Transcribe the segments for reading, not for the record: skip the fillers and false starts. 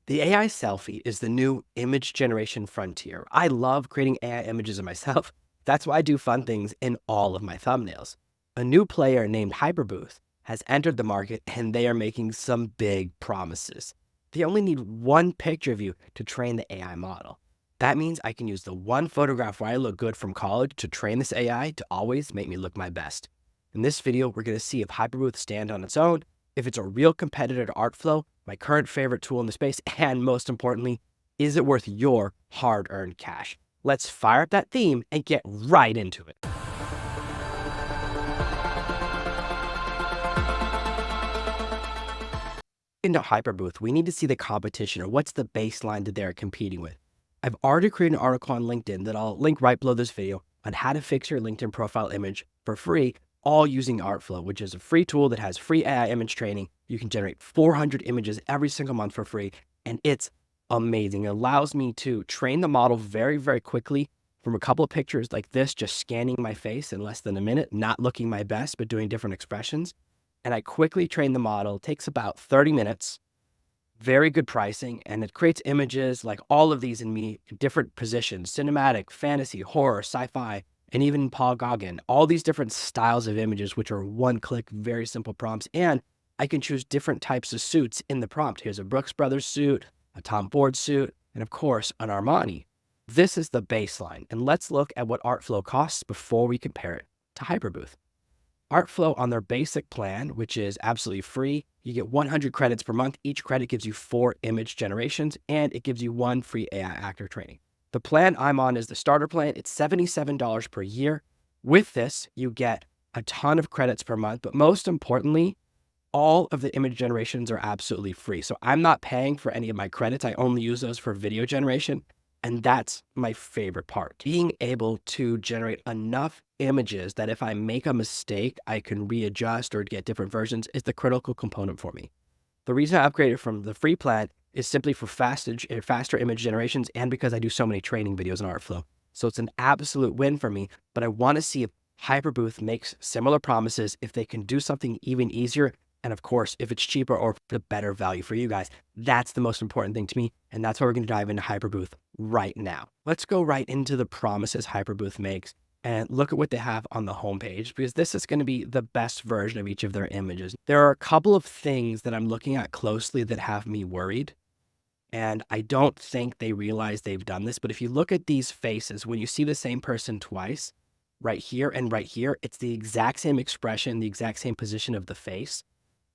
The AI selfie is the new image generation frontier. I love creating AI images of myself. That's why I do fun things in all of my thumbnails. A new player named HyperBooth has entered the market and they are making some big promises. They only need one picture of you to train the AI model. That means I can use the one photograph where I look good from college to train this AI to always make me look my best. In this video, we're going to see if HyperBooth stands on its own, if it's a real competitor to ArtFlow, my current favorite tool in the space, and most importantly, is it worth your hard-earned cash? Let's fire up that theme and get right into it. Into HyperBooth, we need to see the competition or what's the baseline that they're competing with. I've already created an article on LinkedIn that I'll link right below this video on how to fix your LinkedIn profile image for free, all using ArtFlow, which is a free tool that has free AI image training. You can generate 400 images every single month for free, and it's amazing. It allows me to train the model very, very quickly from a couple of pictures like this, just scanning my face in less than a minute, not looking my best, but doing different expressions. And I quickly train the model. It takes about 30 minutes, very good pricing, and it creates images like all of these in different positions: cinematic, fantasy, horror, sci-fi, and even Paul Gauguin. All these different styles of images, which are one click, very simple prompts. And I can choose different types of suits in the prompt. Here's a Brooks Brothers suit, a Tom Ford suit, and of course, an Armani. This is the baseline. And let's look at what ArtFlow costs before we compare it to HyperBooth. ArtFlow, on their basic plan, which is absolutely free, you get 100 credits per month. Each credit gives you 4 image generations, and it gives you 1 free AI actor training. The plan I'm on is the starter plan. It's $77 per year. With this, you get a ton of credits per month, but most importantly, all of the image generations are absolutely free. So I'm not paying for any of my credits. I only use those for video generation. And that's my favorite part. Being able to generate enough images that if I make a mistake, I can readjust or get different versions is the critical component for me. The reason I upgraded from the free plan is simply for faster image generations and because I do so many training videos in ArtFlow. So it's an absolute win for me, but I want to see if HyperBooth makes similar promises, if they can do something even easier, and of course, if it's cheaper or the better value for you guys. That's the most important thing to me, and that's why we're going to dive into HyperBooth right now. Let's go right into the promises HyperBooth makes and look at what they have on the homepage, because this is going to be the best version of each of their images. There are a couple of things that I'm looking at closely that have me worried, and I don't think they realize they've done this, but if you look at these faces, when you see the same person twice, right here and right here, it's the exact same expression, the exact same position of the face,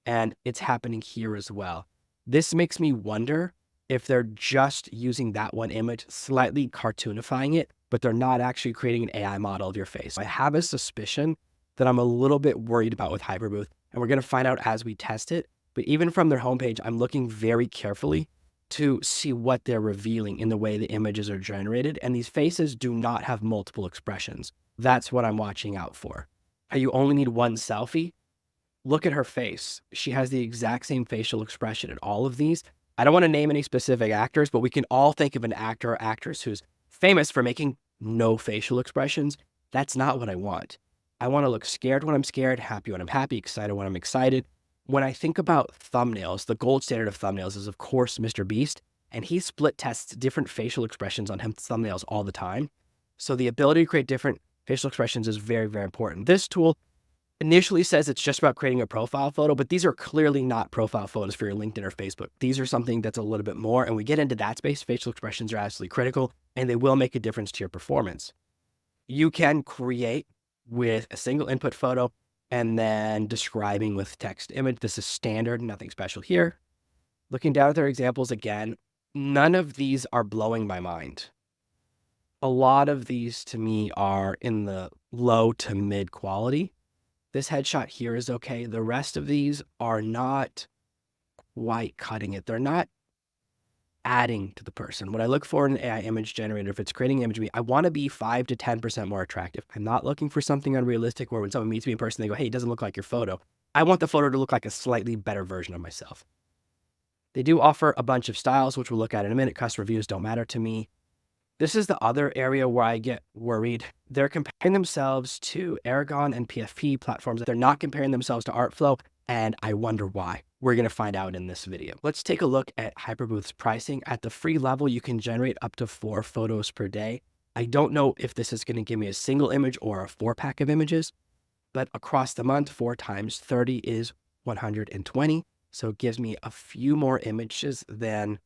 and it's happening here as well. This makes me wonder if they're just using that one image, slightly cartoonifying it, but they're not actually creating an AI model of your face. I have a suspicion that I'm a little bit worried about with HyperBooth, and we're going to find out as we test it. But even from their homepage, I'm looking very carefully to see what they're revealing in the way the images are generated. And these faces do not have multiple expressions. That's what I'm watching out for. You only need one selfie. Look at her face. She has the exact same facial expression in all of these. I don't want to name any specific actors, but we can all think of an actor or actress who's famous for making no facial expressions. That's not what I want. I want to look scared when I'm scared, happy when I'm happy, excited when I'm excited. When I think about thumbnails, the gold standard of thumbnails is, of course, Mr. Beast, and he split tests different facial expressions on his thumbnails all the time. So the ability to create different facial expressions is very, very important. This tool initially says it's just about creating a profile photo, but these are clearly not profile photos for your LinkedIn or Facebook. These are something that's a little bit more, and we get into that space. Facial expressions are absolutely critical, and they will make a difference to your performance. You can create with a single input photo and then describing with text image. This is standard, nothing special here. Looking down at their examples again, none of these are blowing my mind. A lot of these to me are in the low to mid quality. This headshot here is okay. The rest of these are not quite cutting it. They're not adding to the person. What I look for in an AI image generator, if it's creating an image of me, I want to be 5 to 10% more attractive. I'm not looking for something unrealistic where when someone meets me in person, they go, hey, it doesn't look like your photo. I want the photo to look like a slightly better version of myself. They do offer a bunch of styles, which we'll look at in a minute. Custom reviews don't matter to me. This is the other area where I get worried. They're comparing themselves to Aragon and PFP platforms. They're not comparing themselves to ArtFlow, and I wonder why. We're going to find out in this video. Let's take a look at HyperBooth's pricing. At the free level, you can generate up to 4 photos per day. I don't know if this is going to give me a single image or a 4-pack of images, but across the month, 4 times 30 is 120. So it gives me a few more images than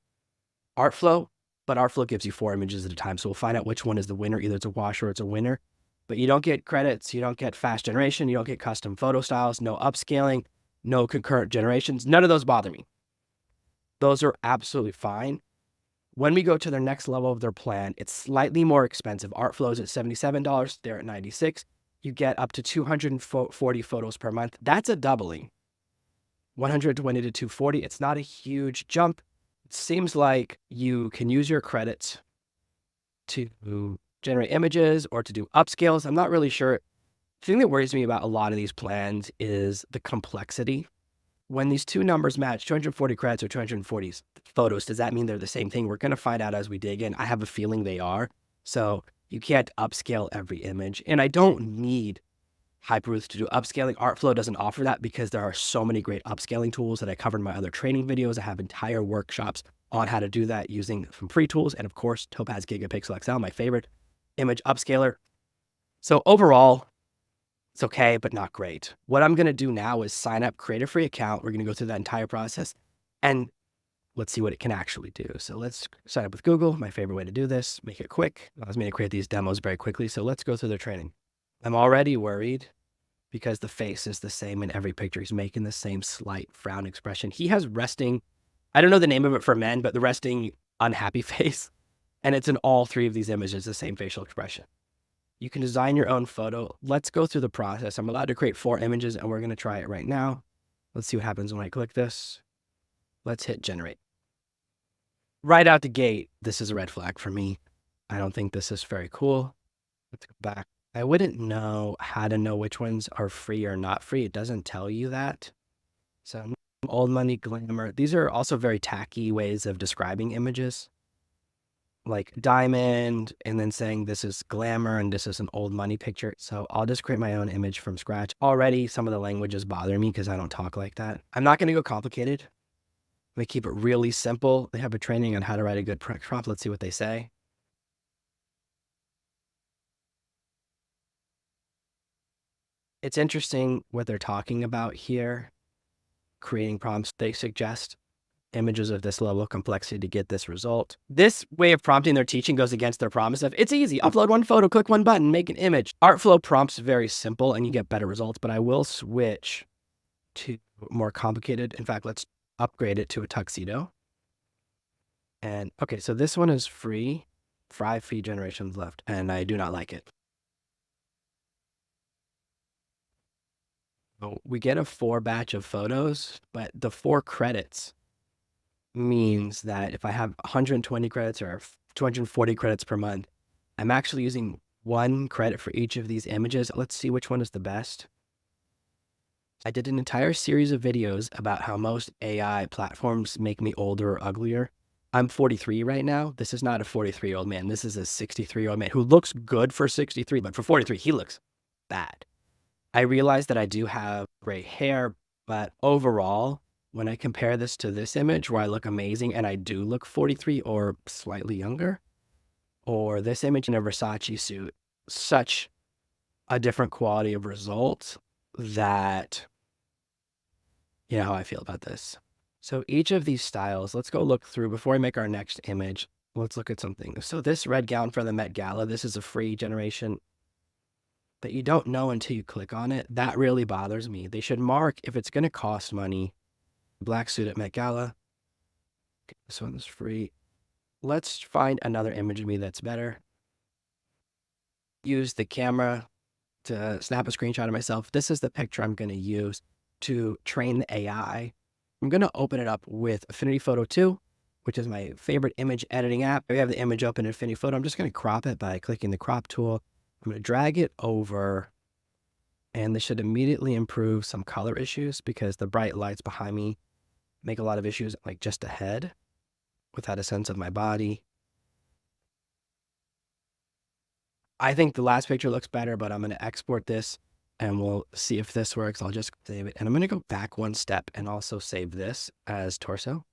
ArtFlow, but ArtFlow gives you 4 images at a time. So we'll find out which one is the winner. Either it's a wash or it's a winner. But you don't get credits, you don't get fast generation, you don't get custom photo styles, no upscaling, no concurrent generations. None of those bother me. Those are absolutely fine. When we go to their next level of their plan, it's slightly more expensive. ArtFlow's at $77, they're at $96. You get up to 240 photos per month. That's a doubling. 120 to 240, it's not a huge jump. It seems like you can use your credits to generate images or to do upscales. I'm not really sure. The thing that worries me about a lot of these plans is the complexity. When these two numbers match, 240 credits or 240 photos, does that mean they're the same thing? We're going to find out as we dig in. I have a feeling they are. So you can't upscale every image. And I don't need HyperBooth to do upscaling. ArtFlow doesn't offer that because there are so many great upscaling tools that I covered in my other training videos. I have entire workshops on how to do that using some free tools. And of course, Topaz Gigapixel XL, my favorite image upscaler. So overall, it's okay, but not great. What I'm going to do now is sign up, create a free account. We're going to go through that entire process and let's see what it can actually do. So let's sign up with Google, my favorite way to do this, make it quick. It allows me to create these demos very quickly. So let's go through their training. I'm already worried because the face is the same in every picture. He's making the same slight frown expression. He has resting, I don't know the name of it for men, but the resting unhappy face. And it's in all 3 of these images, the same facial expression. You can design your own photo. Let's go through the process. I'm allowed to create 4 images and we're going to try it right now. Let's see what happens when I click this. Let's hit generate. Right out the gate, this is a red flag for me. I don't think this is very cool. Let's go back. I wouldn't know how to know which ones are free or not free. It doesn't tell you that. So old money, glamour. These are also very tacky ways of describing images. Like diamond and then saying this is glamour and this is an old money picture. So I'll just create my own image from scratch. Already some of the language is bothering me because I don't talk like that. I'm not going to go complicated. I'm going to keep it really simple. They have a training on how to write a good prompt. Let's see what they say. It's interesting what they're talking about here. Creating prompts. They suggest images of this level of complexity to get this result. This way of prompting they're teaching goes against their promise of it's easy. Upload 1 photo, click 1 button, make an image. ArtFlow prompts very simple and you get better results, but I will switch to more complicated. In fact, let's upgrade it to a tuxedo. And okay, so this one is free. 5 free generations left, and I do not like it. So we get a 4 batch of photos, but the 4 credits means that if I have 120 credits or 240 credits per month, I'm actually using 1 credit for each of these images. Let's see which one is the best. I did an entire series of videos about how most AI platforms make me older or uglier. I'm 43 right now. This is not a 43-year-old man. This is a 63-year-old man who looks good for 63, but for 43, he looks bad. I realize that I do have gray hair, but overall, when I compare this to this image where I look amazing and I do look 43 or slightly younger, or this image in a Versace suit, such a different quality of results that you know how I feel about this. So each of these styles, let's go look through before we make our next image. Let's look at something. So this red gown for the Met Gala, this is a free generation, but you don't know until you click on it. That really bothers me. They should mark if it's going to cost money. Black suit at Met Gala. Okay, this one's free. Let's find another image of me that's better. Use the camera to snap a screenshot of myself. This is the picture I'm going to use to train the AI. I'm going to open it up with Affinity Photo 2, which is my favorite image editing app. We have the image open in Affinity Photo. I'm just going to crop it by clicking the crop tool. I'm going to drag it over, and this should immediately improve some color issues because the bright lights behind me make a lot of issues like just ahead without a sense of my body. I think the last picture looks better, but I'm going to export this and we'll see if this works. I'll just save it. And I'm going to go back one step and also save this as torso,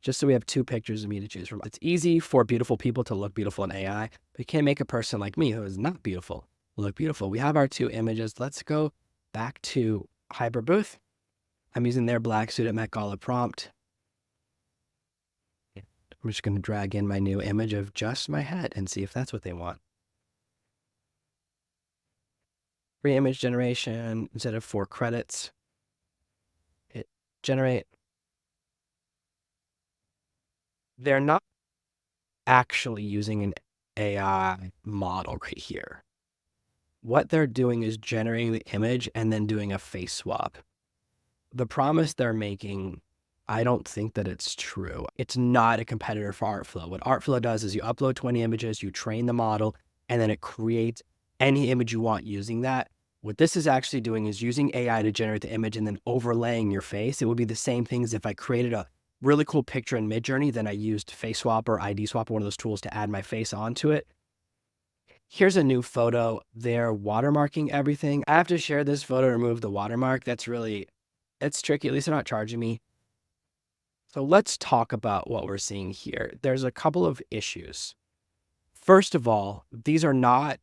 just so we have two pictures of me to choose from. It's easy for beautiful people to look beautiful in AI, but you can't make a person like me who is not beautiful look beautiful. We have our two images. Let's go back to HyperBooth. I'm using their black suit at Met Gala prompt. I'm just going to drag in my new image of just my head and see if that's what they want. Free image generation, instead of 4 credits, hit generate. They're not actually using an AI model right here. What they're doing is generating the image and then doing a face swap. The promise they're making, I don't think that it's true. It's not a competitor for ArtFlow. What ArtFlow does is you upload 20 images, you train the model, and then it creates any image you want using that. What this is actually doing is using AI to generate the image and then overlaying your face. It would be the same thing as if I created a really cool picture in Midjourney, then I used Face Swap or ID Swap, one of those tools, to add my face onto it. Here's a new photo. They're watermarking everything. I have to share this photo to remove the watermark. It's tricky. At least they're not charging me. So let's talk about what we're seeing here. There's a couple of issues. First of all, these are not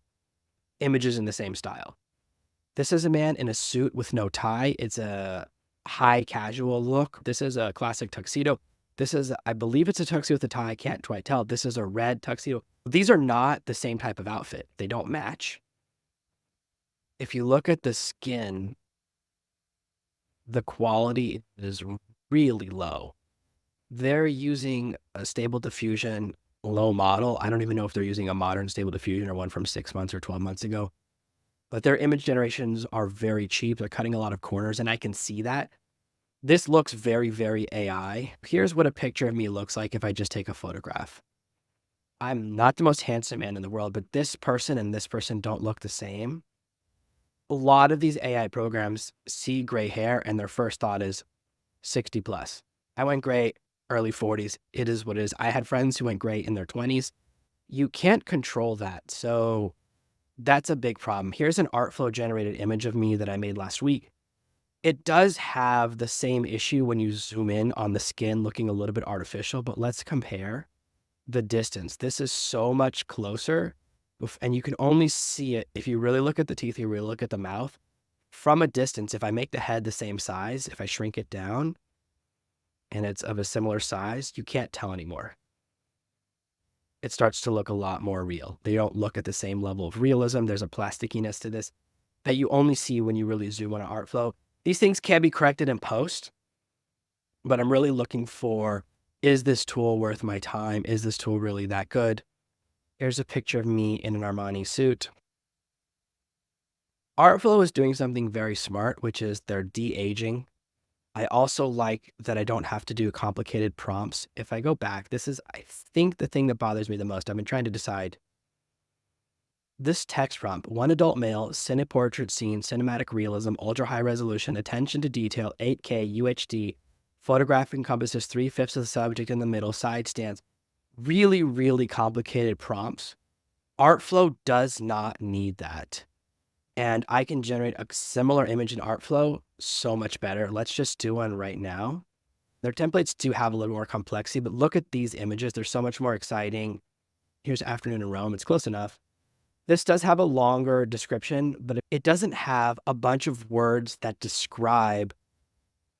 images in the same style. This is a man in a suit with no tie. It's a high casual look. This is a classic tuxedo. This is, I believe it's a tuxedo with a tie. I can't quite tell. This is a red tuxedo. These are not the same type of outfit. They don't match. If you look at the skin, the quality is really low. They're using a stable diffusion low model. I don't even know if they're using a modern stable diffusion or one from 6 months or 12 months ago, but their image generations are very cheap. They're cutting a lot of corners, and I can see that. This looks very, very AI. Here's what a picture of me looks like if I just take a photograph. I'm not the most handsome man in the world, but this person and this person don't look the same. A lot of these AI programs see gray hair and their first thought is 60 plus. I went gray early 40s. It is what it is. I had friends who went gray in their 20s. You can't control that. So that's a big problem. Here's an ArtFlow generated image of me that I made last week. It does have the same issue when you zoom in on the skin looking a little bit artificial, but let's compare the distance. This is so much closer, and you can only see it if you really look at the teeth, you really look at the mouth. From a distance, if I make the head the same size, if I shrink it down and it's of a similar size, you can't tell anymore. It starts to look a lot more real. They don't look at the same level of realism. There's a plasticiness to this that you only see when you really zoom on an ArtFlow. These things can be corrected in post, but I'm really looking for, is this tool worth my time? Is this tool really that good? Here's a picture of me in an Armani suit. ArtFlow is doing something very smart, which is they're de-aging. I also like that I don't have to do complicated prompts. If I go back, this is, I think, the thing that bothers me the most. I've been trying to decide. This text prompt: one adult male, cineportrait scene, cinematic realism, ultra high resolution, attention to detail, 8K UHD, photograph encompasses 3/5 of the subject in the middle, side stands. Really, really complicated prompts. ArtFlow does not need that. And I can generate a similar image in ArtFlow so much better. Let's just do one right now. Their templates do have a little more complexity, but look at these images. They're so much more exciting. Here's Afternoon in Rome. It's close enough. This does have a longer description, but it doesn't have a bunch of words that describe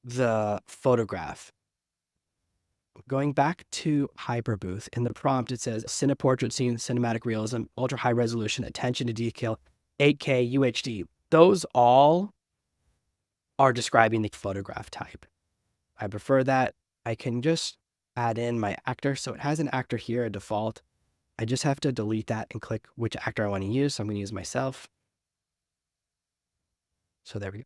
the photograph. Going back to HyperBooth, in the prompt, it says cineportrait scene, cinematic realism, ultra high resolution, attention to detail, 8K UHD. Those all are describing the photograph type. I prefer that. I can just add in my actor. So it has an actor here, a default. I just have to delete that and click which actor I want to use. So I'm going to use myself. So there we go.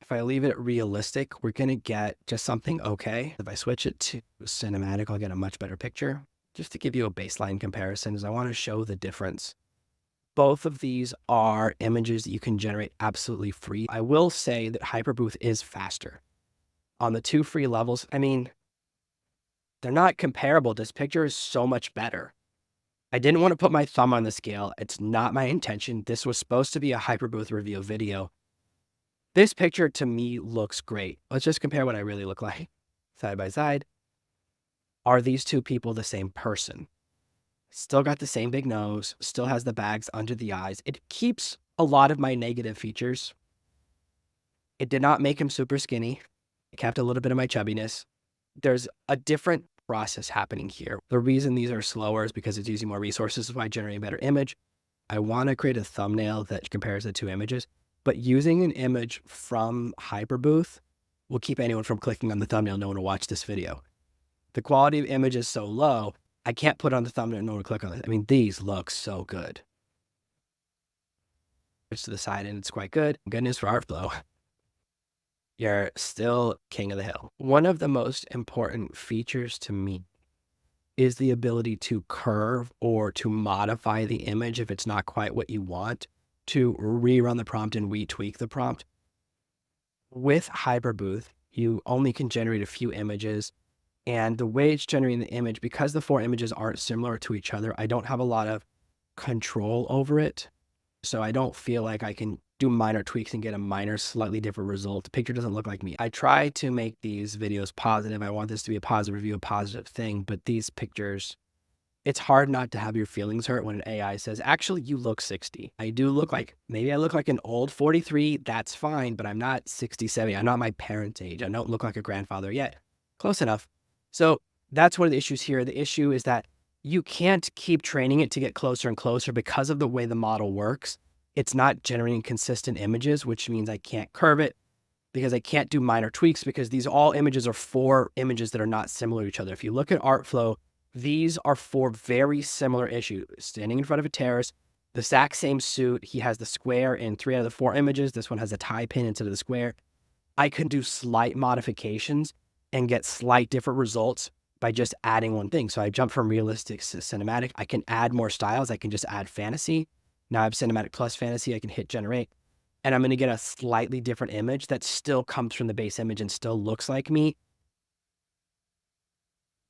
If I leave it realistic, we're going to get just something okay. If I switch it to cinematic, I'll get a much better picture. Just to give you a baseline comparison, is I want to show the difference. Both of these are images that you can generate absolutely free. I will say that HyperBooth is faster. On the 2 free levels, I mean, they're not comparable. This picture is so much better. I didn't want to put my thumb on the scale. It's not my intention. This was supposed to be a HyperBooth review video. This picture to me looks great. Let's just compare what I really look like side by side. Are these two people the same person? Still got the same big nose, still has the bags under the eyes. It keeps a lot of my negative features. It did not make him super skinny. It kept a little bit of my chubbiness. There's a different process happening here. The reason these are slower is because it's using more resources, so I generate a better image. I want to create a thumbnail that compares the two images, but using an image from HyperBooth will keep anyone from clicking on the thumbnail. No one will watch this video. The quality of image is so low, I can't put on the thumbnail and no one will click on it. I mean, these look so good. It's to the side and it's quite good. Good news for ArtFlow. You're still king of the hill. One of the most important features to me is the ability to curve or to modify the image if it's not quite what you want, to rerun the prompt and retweak the prompt. With HyperBooth, you only can generate a few images, and the way it's generating the image, because the 4 images aren't similar to each other, I don't have a lot of control over it. So I don't feel like I can do minor tweaks and get a minor, slightly different result. The picture doesn't look like me. I try to make these videos positive. I want this to be a positive review, a positive thing, but these pictures, it's hard not to have your feelings hurt when an AI says, actually, you look 60. I do look like, maybe I look like an old 43, that's fine, but I'm not 60, 70. I'm not my parents' age. I don't look like a grandfather yet. Close enough. So that's one of the issues here. The issue is that you can't keep training it to get closer and closer because of the way the model works. It's not generating consistent images, which means I can't curve it because I can't do minor tweaks because these all images are 4 images that are not similar to each other. If you look at ArtFlow, these are 4 very similar issues. Standing in front of a terrace, the exact same suit. He has the square in 3 out of the 4 images. This one has a tie pin instead of the square. I can do slight modifications and get slight different results by just adding one thing. So I jump from realistic to cinematic. I can add more styles. I can just add fantasy. Now I have cinematic plus fantasy. I can hit generate. And I'm going to get a slightly different image that still comes from the base image and still looks like me.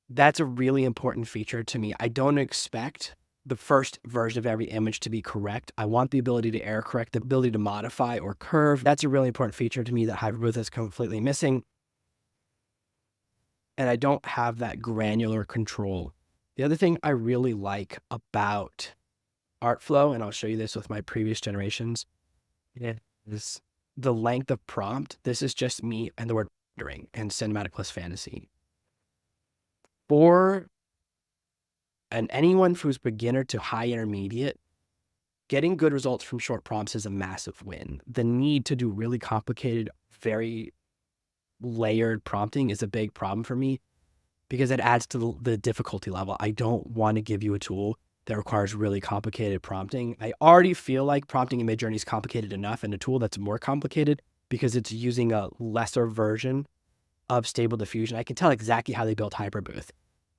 That's a really important feature to me. I don't expect the first version of every image to be correct. I want the ability to error correct, the ability to modify or curve. That's a really important feature to me that HyperBooth is completely missing. And I don't have that granular control. The other thing I really like about ArtFlow, and I'll show you this with my previous generations, is the length of prompt. This is just me and the word rendering and cinematic plus fantasy. For anyone who's beginner to high intermediate, getting good results from short prompts is a massive win. The need to do really complicated, very layered prompting is a big problem for me because it adds to the difficulty level. I don't want to give you a tool that requires really complicated prompting. I already feel like prompting in Midjourney is complicated enough, and a tool that's more complicated because it's using a lesser version of Stable Diffusion. I can tell exactly how they built HyperBooth.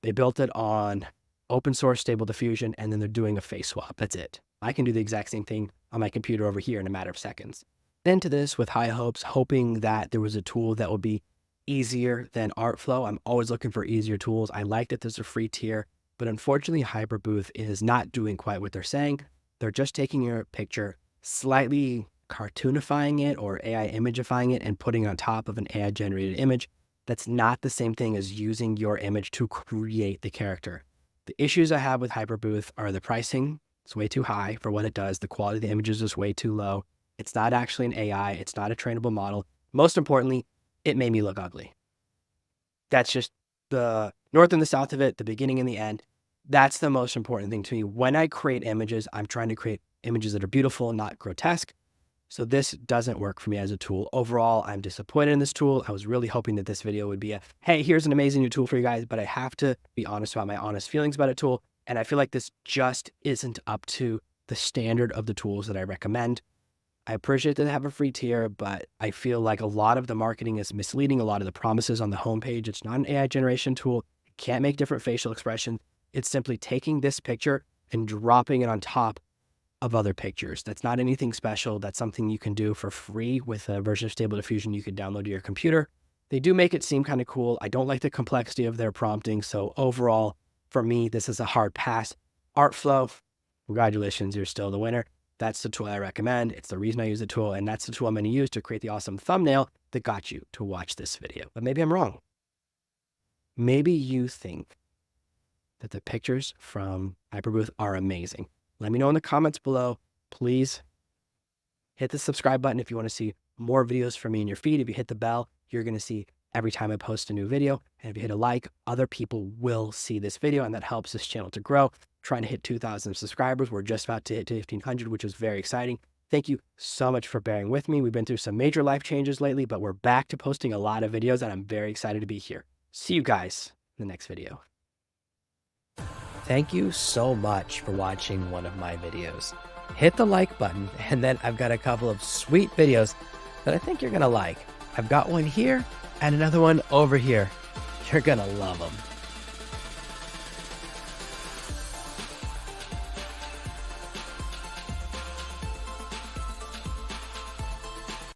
They built it on open source Stable Diffusion, and then they're doing a face swap. That's it. I can do the exact same thing on my computer over here in a matter of seconds. Into this with high hopes, hoping that there was a tool that would be easier than ArtFlow. I'm always looking for easier tools. I like that there's a free tier, but unfortunately, HyperBooth is not doing quite what they're saying. They're just taking your picture, slightly cartoonifying it or AI imagifying it and putting it on top of an AI generated image. That's not the same thing as using your image to create the character. The issues I have with HyperBooth are the pricing. It's way too high for what it does. The quality of the images is way too low. It's not actually an AI. It's not a trainable model. Most importantly, it made me look ugly. That's just the north and the south of it, the beginning and the end. That's the most important thing to me. When I create images, I'm trying to create images that are beautiful, not grotesque. So this doesn't work for me as a tool. Overall, I'm disappointed in this tool. I was really hoping that this video would be a, hey, here's an amazing new tool for you guys, but I have to be honest about my honest feelings about a tool. And I feel like this just isn't up to the standard of the tools that I recommend. I appreciate that they have a free tier, but I feel like a lot of the marketing is misleading. A lot of the promises on the homepage, it's not an AI generation tool. It can't make different facial expressions. It's simply taking this picture and dropping it on top of other pictures. That's not anything special. That's something you can do for free with a version of Stable Diffusion you could download to your computer. They do make it seem kind of cool. I don't like the complexity of their prompting. So overall, for me, this is a hard pass. ArtFlow, congratulations, you're still the winner. That's the tool I recommend. It's the reason I use the tool, and that's the tool I'm going to use to create the awesome thumbnail that got you to watch this video. But maybe I'm wrong. Maybe you think that the pictures from HyperBooth are amazing. Let me know in the comments below. Please hit the subscribe button if you want to see more videos from me in your feed. If you hit the bell, you're going to see every time I post a new video. And if you hit a like, other people will see this video, and that helps this channel to grow. Trying to hit 2,000 subscribers. We're just about to hit 1,500, which is very exciting. Thank you so much for bearing with me. We've been through some major life changes lately, but we're back to posting a lot of videos, and I'm very excited to be here. See you guys in the next video. Thank you so much for watching one of my videos. Hit the like button, and then I've got a couple of sweet videos that I think you're gonna like. I've got one here and another one over here. You're gonna love them.